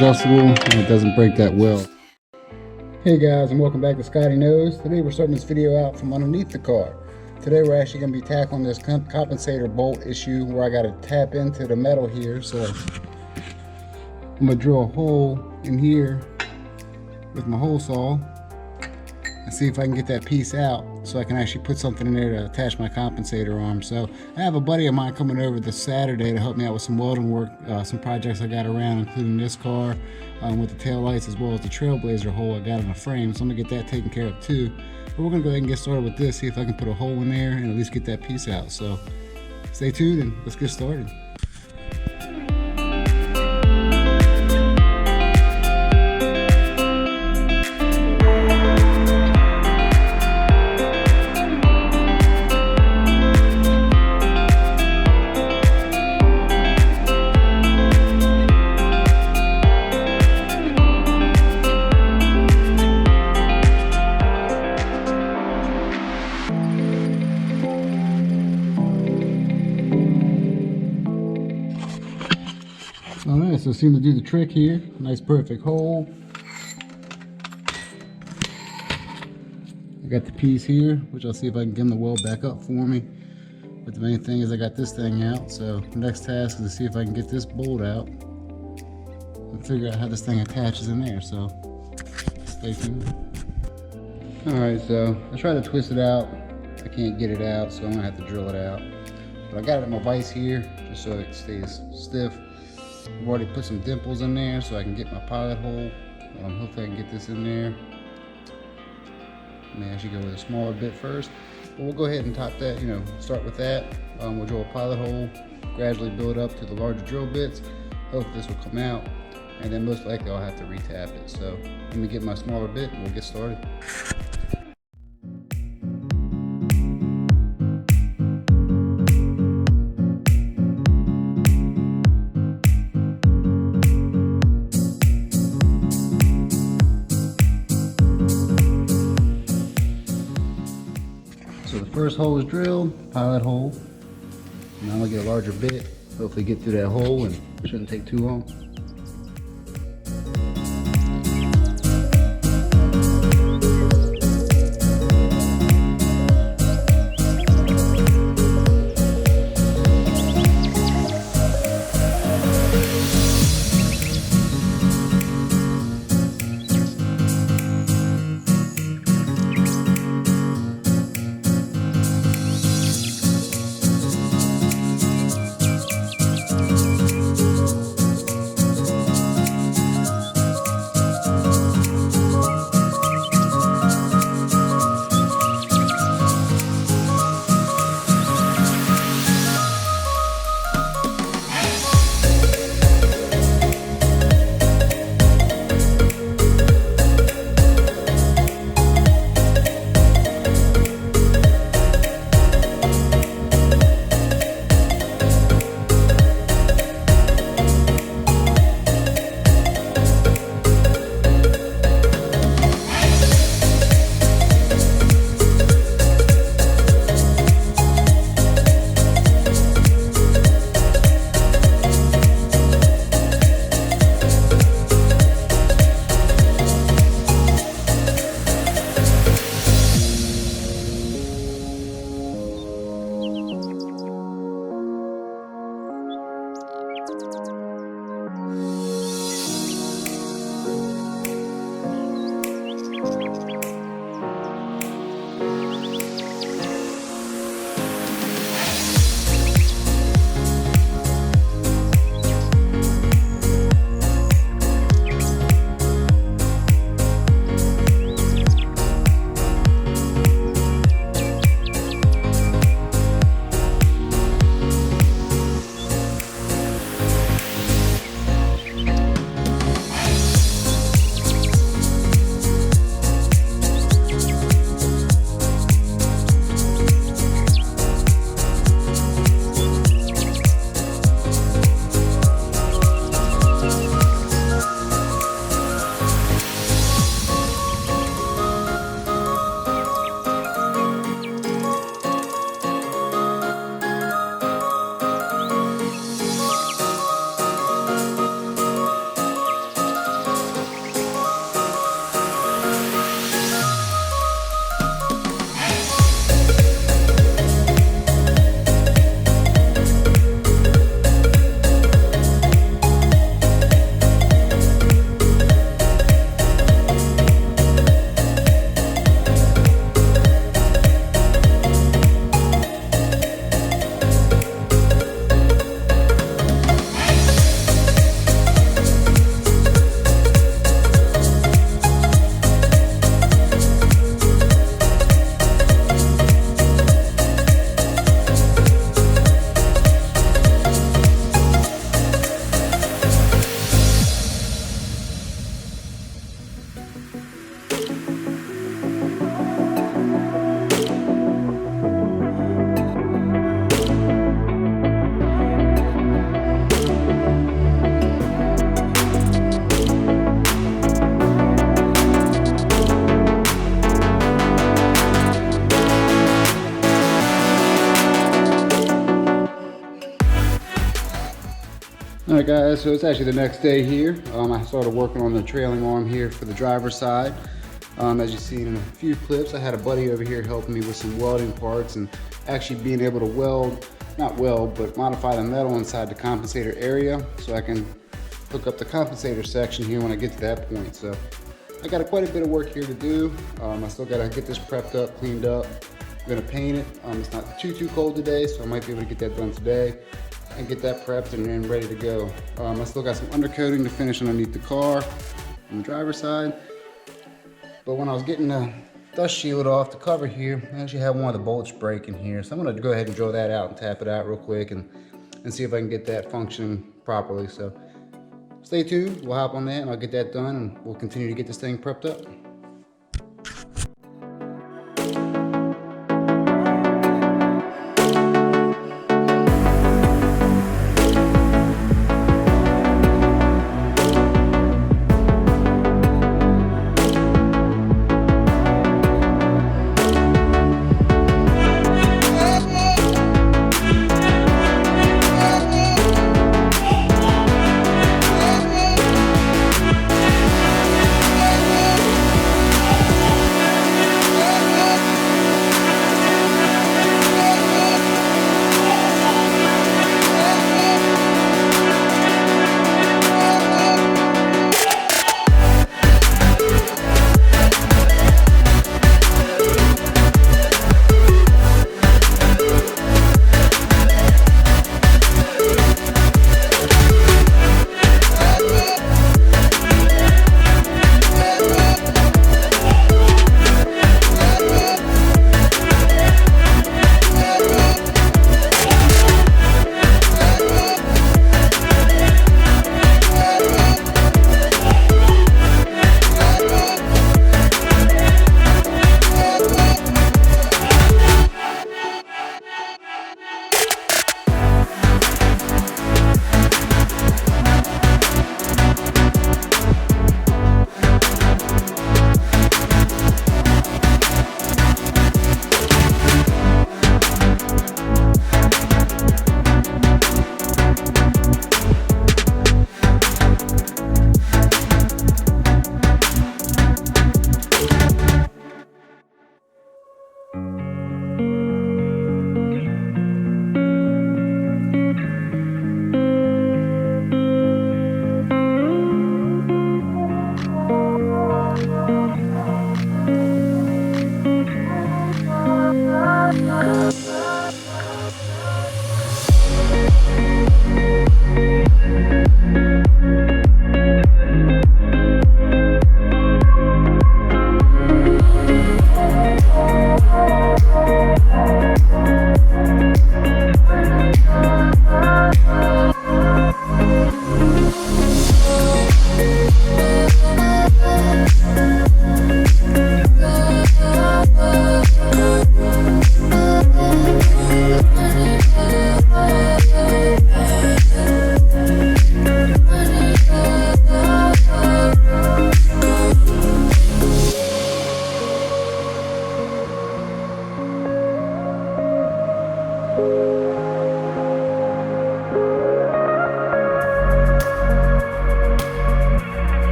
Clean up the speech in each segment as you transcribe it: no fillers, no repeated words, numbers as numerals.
adjustable and it doesn't break that well. Hey guys, and welcome back to Scotty Knows. Today we're starting this video out from underneath the car. Today we're actually going to be tackling this compensator bolt issue where I got to tap into the metal here. So I'm going to drill a hole in here with my hole saw and see if I can get that piece out so I can actually put something in there to attach my compensator arm. So I have a buddy of mine coming over this Saturday to help me out with some welding work, some projects I got around, including this car with the tail lights as well as the Trailblazer hole I got in the frame. So I'm gonna get that taken care of too. But we're gonna go ahead and get started with this, see if I can put a hole in there and at least get that piece out. So stay tuned and let's get started. Alright, so it seemed to do the trick here. Nice perfect hole. I got the piece here, which I'll see if I can get him to weld back up for me. But the main thing is I got this thing out, so the next task is to see if I can get this bolt out and figure out how this thing attaches in there, so stay tuned. Alright, so I tried to twist it out. I can't get it out, so I'm gonna have to drill it out. But I got it in my vise here, just so it stays stiff. I've already put some dimples in there so I can get my pilot hole. Hopefully I can get this in there. I may actually go with a smaller bit first, but we'll go ahead and top that, start with that. We'll drill a pilot hole, gradually build up to the larger drill bits. Hopefully this will come out, and then most likely I'll have to retap it. So let me get my smaller bit and we'll get started. So the first hole is drilled, pilot hole. Now I'm gonna get a larger bit, hopefully get through that hole, and it shouldn't take too long. Alright guys, so it's actually the next day here. I started working on the trailing arm here for the driver's side. As you've seen in a few clips, I had a buddy over here helping me with some welding parts and actually being able to weld, not weld, but modify the metal inside the compensator area so I can hook up the compensator section here when I get to that point. So I got quite a bit of work here to do. I still got to get this prepped up, cleaned up. I'm going to paint it. It's not too cold today, so I might be able to get that done today and get that prepped and then ready to go. I still got some undercoating to finish underneath the car on the driver's side. But when I was getting the dust shield off the cover here, I actually had one of the bolts breaking here. So I'm gonna go ahead and drill that out and tap it out real quick and see if I can get that functioning properly. So stay tuned, we'll hop on that and I'll get that done and we'll continue to get this thing prepped up.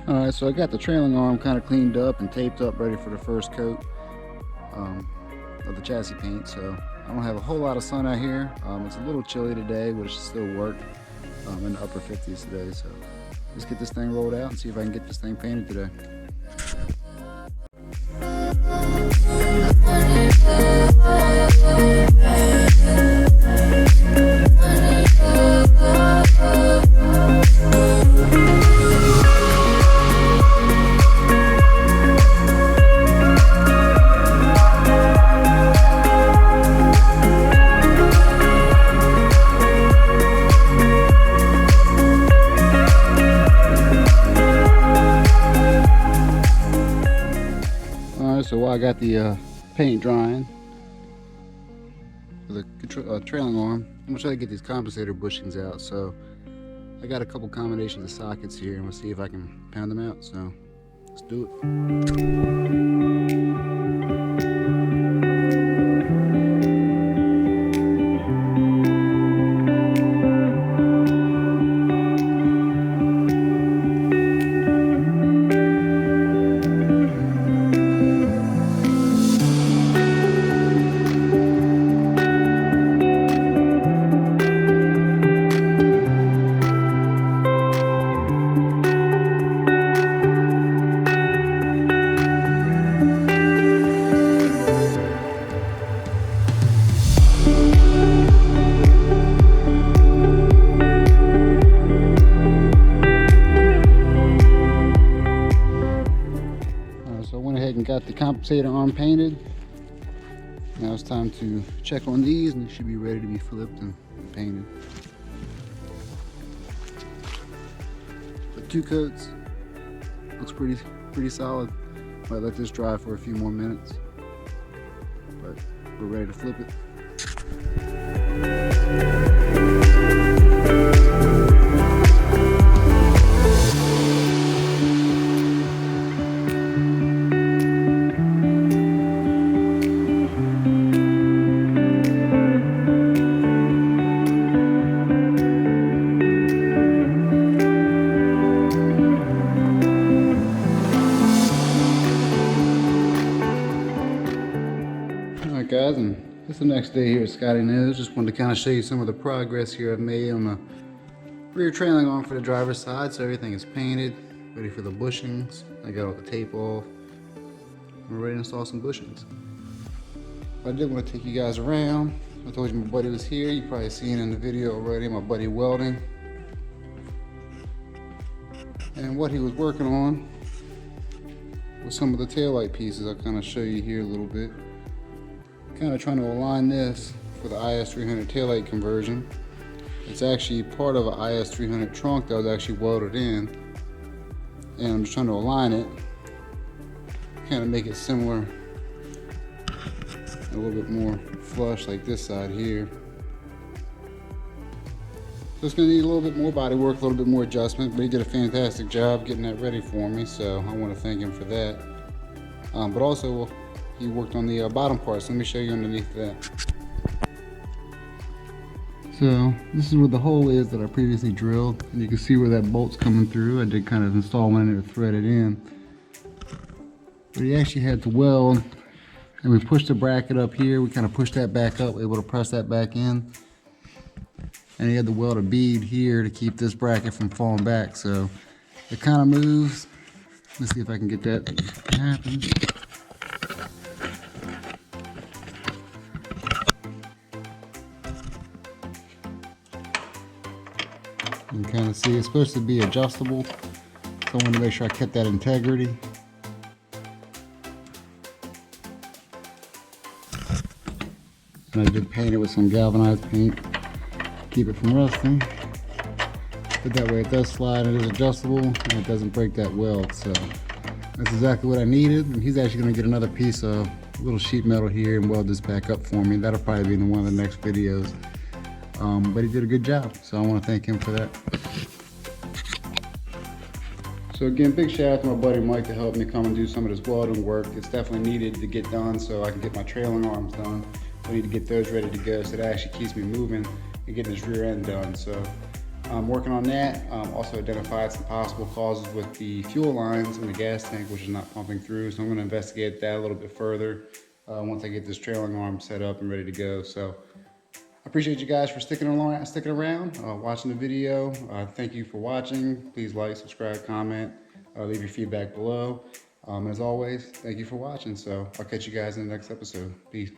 Alright, so I got the trailing arm kind of cleaned up and taped up, ready for the first coat of the chassis paint. So I don't have a whole lot of sun out here. It's a little chilly today, but it should still work in the upper 50s today. So let's get this thing rolled out and see if I can get this thing painted today. So while I got the paint drying for the trailing arm, I'm gonna try to get these compensator bushings out. So I got a couple combinations of sockets here, and we'll see if I can pound them out. So let's do it. So I went ahead and got the compensator arm painted. Now it's time to check on these, and they should be ready to be flipped and painted. But 2 coats, looks pretty solid. Might let this dry for a few more minutes, but we're ready to flip it. Alright guys, and it's the next day here at scottyknows. Just wanted to kind of show you some of the progress here I've made on the rear trailing arm for the driver's side. So everything is painted, ready for the bushings. I got all the tape off. We're ready to install some bushings. I did want to take you guys around. I told you my buddy was here. You've probably seen in the video already, my buddy welding. And what he was working on was some of the taillight pieces. I'll kind of show you here a little bit. Kind of trying to align this for the IS300 taillight conversion. It's actually part of an IS300 trunk that was actually welded in, and I'm just trying to align it, kind of make it similar, a little bit more flush like this side here. So it's going to need a little bit more body work, a little bit more adjustment, but he did a fantastic job getting that ready for me, so I want to thank him for that. But also he worked on the bottom parts. Let me show you underneath that. So this is where the hole is that I previously drilled, and you can see where that bolt's coming through. I did kind of install one in there, thread it in, but he actually had to weld, and we pushed the bracket up here. We kind of pushed that back up, able to press that back in, and he had to weld a bead here to keep this bracket from falling back. So it kind of moves. Let's see if I can get that to happen. You can kind of see it's supposed to be adjustable, so I wanted to make sure I kept that integrity. And I did paint it with some galvanized paint, keep it from rusting. But that way it does slide, and it is adjustable, and it doesn't break that weld. So that's exactly what I needed. And he's actually going to get another piece of little sheet metal here and weld this back up for me. That'll probably be in one of the next videos. But he did a good job, so I want to thank him for that. So again, big shout out to my buddy Mike to help me come and do some of this welding work. It's definitely needed to get done so I can get my trailing arms done. I need to get those ready to go so that actually keeps me moving and getting this rear end done. So I'm working on that. Also identified some possible causes with the fuel lines in the gas tank, which is not pumping through. So I'm going to investigate that a little bit further once I get this trailing arm set up and ready to go. So I appreciate you guys for sticking around, watching the video. Thank you for watching. Please like, subscribe, comment, leave your feedback below. As always, thank you for watching. So I'll catch you guys in the next episode. Peace.